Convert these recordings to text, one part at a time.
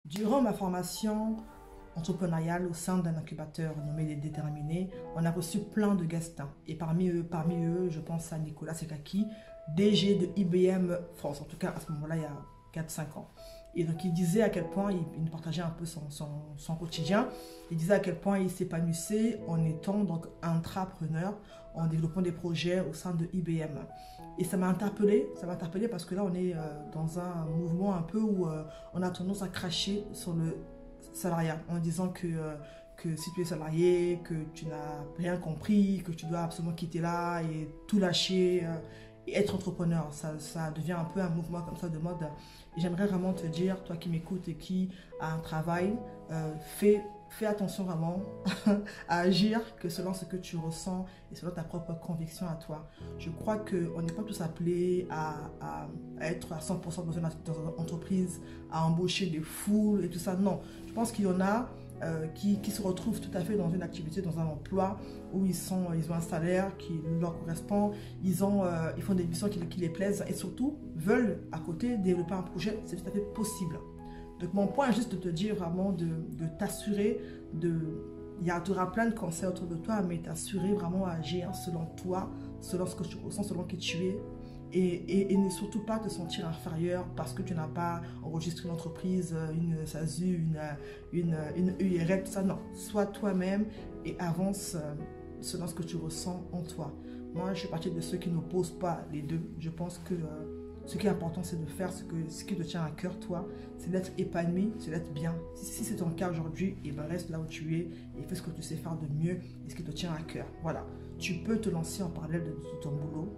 Durant ma formation entrepreneuriale au sein d'un incubateur nommé Les Déterminés, on a reçu plein de guests. Et parmi eux, je pense à Nicolas Sekaki, DG de IBM France, en tout cas à ce moment-là, il y a 4-5 ans. Et donc il disait à quel point, il nous partageait un peu son quotidien, il disait à quel point il s'épanouissait en étant donc intrapreneur, en développant des projets au sein de IBM. Et ça m'a interpellée parce que là on est dans un mouvement un peu où on a tendance à cracher sur le salariat en disant que si tu es salarié, que tu n'as rien compris, que tu dois absolument quitter là et tout lâcher et être entrepreneur. Ça devient un peu un mouvement comme ça de mode. Et j'aimerais vraiment te dire, toi qui m'écoutes et qui a un travail, fais attention vraiment à agir que selon ce que tu ressens et selon ta propre conviction à toi. Je crois qu'on n'est pas tous appelés à être à 100% dans une entreprise, à embaucher des foules et tout ça. Non, je pense qu'il y en a qui se retrouvent tout à fait dans une activité, dans un emploi où ils ont un salaire qui leur correspond, ils font des missions qui les plaisent et surtout veulent à côté développer un projet. C'est tout à fait possible. Donc mon point est juste de te dire vraiment de t'assurer il y aura plein de conseils autour de toi, mais t'assurer vraiment à agir selon toi, selon ce que tu ressens, selon qui tu es. Et ne surtout pas te sentir inférieur parce que tu n'as pas enregistré une entreprise, une SASU, une URL, tout ça. Non, sois toi-même et avance selon ce que tu ressens en toi. Moi, je suis partie de ceux qui n'opposent pas les deux. Je pense que ce qui est important, c'est de faire ce qui te tient à cœur, toi. C'est d'être épanoui, c'est d'être bien. Si c'est ton cas aujourd'hui, et ben reste là où tu es et fais ce que tu sais faire de mieux et ce qui te tient à cœur. Voilà. Tu peux te lancer en parallèle de ton boulot.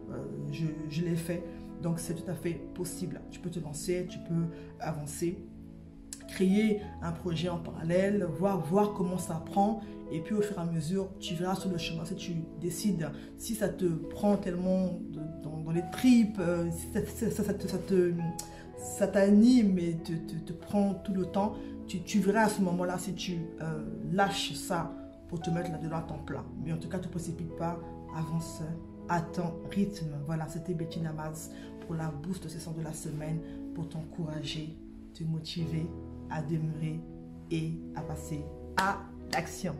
Je l'ai fait. Donc, c'est tout à fait possible. Tu peux te lancer, tu peux avancer, créer un projet en parallèle, voir comment ça prend. Et puis, au fur et à mesure, tu verras sur le chemin si tu décides, si ça te prend tellement dans les tripes, si ça t'anime et te prend tout le temps, tu verras à ce moment-là si tu lâches ça pour te mettre là-dedans à temps plein. Mais en tout cas, ne te précipite pas, avance à ton rythme. Voilà, c'était Betty Namaz pour la boost session de la semaine, pour t'encourager, te motiver à demeurer et à passer à l'action.